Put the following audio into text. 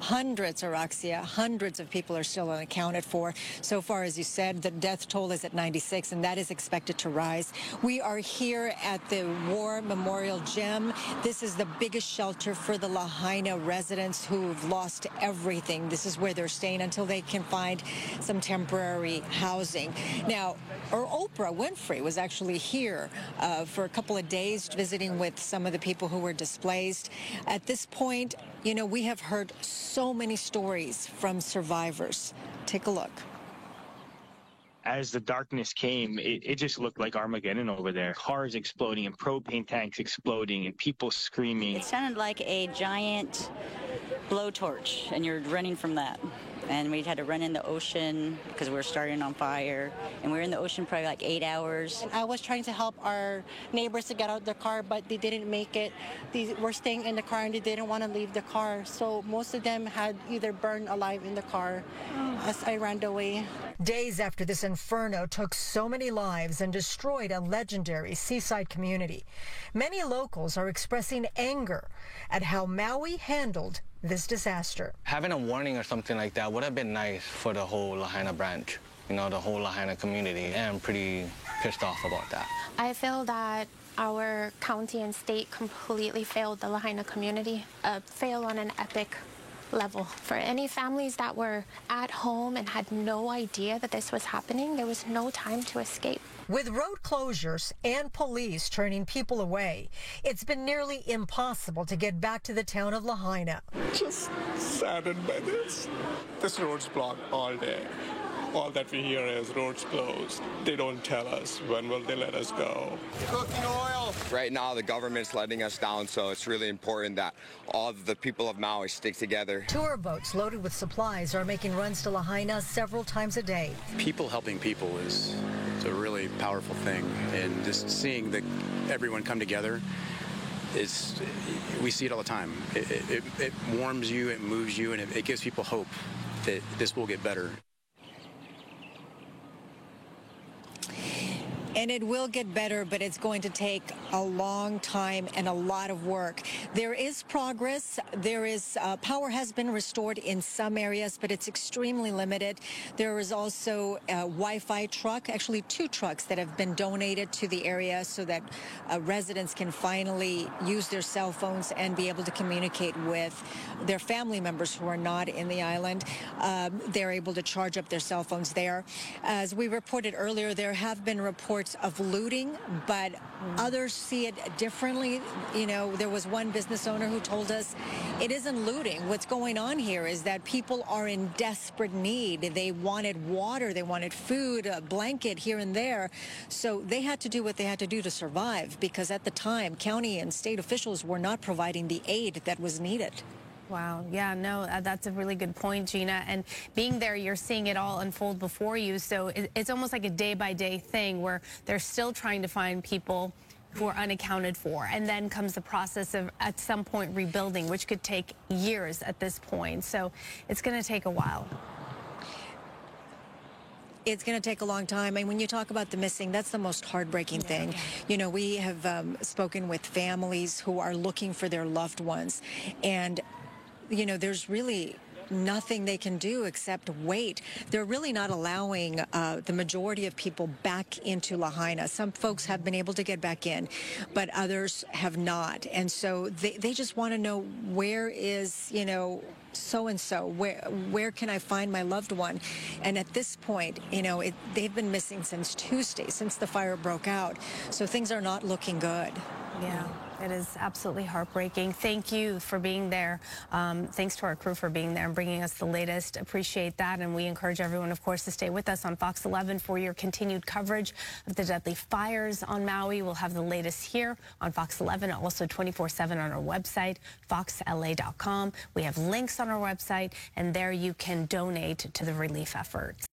Hundreds, Araxia, hundreds of people are still unaccounted for. So far, as you said, the death toll is at 96, and that is expected to rise. We are here at the War Memorial Gym. This is the biggest shelter for the Lahaina residents who've lost everything. This is where they're staying until they can find some temporary housing. Now, Oprah Winfrey was actually here for a couple of days visiting with some of the people who were displaced. At this point, you know, we have heard so many stories from survivors. Take a look. As the darkness came, it just looked like Armageddon over there. Cars exploding and propane tanks exploding and people screaming. It sounded like a giant blowtorch, and you're running from that. And we had to run in the ocean because we were starting on fire. And we were in the ocean probably like 8 hours. I was trying to help our neighbors to get out of their car, but they didn't make it. They were staying in the car and they didn't want to leave the car. So most of them had either burned alive in the car as I ran away. Days after this inferno took so many lives and destroyed a legendary seaside community, many locals are expressing anger at how Maui handled this disaster. Having a warning or something like that would have been nice for the whole Lahaina branch, you know, the whole Lahaina community. And I'm pretty pissed off about that. I feel that our county and state completely failed the Lahaina community, failed on an epic level. For any families that were at home and had no idea that this was happening, there was no time to escape. With road closures and police turning people away, it's been nearly impossible to get back to the town of Lahaina. Just saddened by this. This road's blocked all day. All that we hear is roads closed. They don't tell us when will they let us go. Cooking oil. Right now the government's letting us down, so it's really important that all of the people of Maui stick together. Tour boats loaded with supplies are making runs to Lahaina several times a day. People helping people is a really powerful thing, and just seeing everyone come together we see it all the time. It warms you, it moves you, and it gives people hope that this will get better. And it will get better, but it's going to take a long time and a lot of work. There is progress. There is power has been restored in some areas, but it's extremely limited. There is also a Wi-Fi truck, actually 2 trucks that have been donated to the area so that residents can finally use their cell phones and be able to communicate with their family members who are not in the island. They're able to charge up their cell phones there. As we reported earlier, there have been reports of looting, but others see it differently. You know, there was one business owner who told us it isn't looting. What's going on here is that people are in desperate need. They wanted water, they wanted food, a blanket here and there. So they had to do what they had to do to survive, because at the time, county and state officials were not providing the aid that was needed. Wow. Yeah, no, that's a really good point, Gina. And being there, you're seeing it all unfold before you. So it's almost like a day-by-day thing where they're still trying to find people who are unaccounted for. And then comes the process of, at some point, rebuilding, which could take years at this point. So it's going to take a while. It's going to take a long time. And when you talk about the missing, that's the most heartbreaking thing. You know, we have spoken with families who are looking for their loved ones. And you know, there's really nothing they can do except wait. They're really not allowing the majority of people back into Lahaina. Some folks have been able to get back in, but others have not. And so they just want to know, where is, you know, so-and-so, where can I find my loved one? And at this point, you know, they've been missing since Tuesday, since the fire broke out. So things are not looking good. Yeah. It is absolutely heartbreaking. Thank you for being there. Thanks to our crew for being there and bringing us the latest. Appreciate that. And we encourage everyone, of course, to stay with us on Fox 11 for your continued coverage of the deadly fires on Maui. We'll have the latest here on Fox 11, also 24/7 on our website, foxla.com. We have links on our website, and there you can donate to the relief efforts.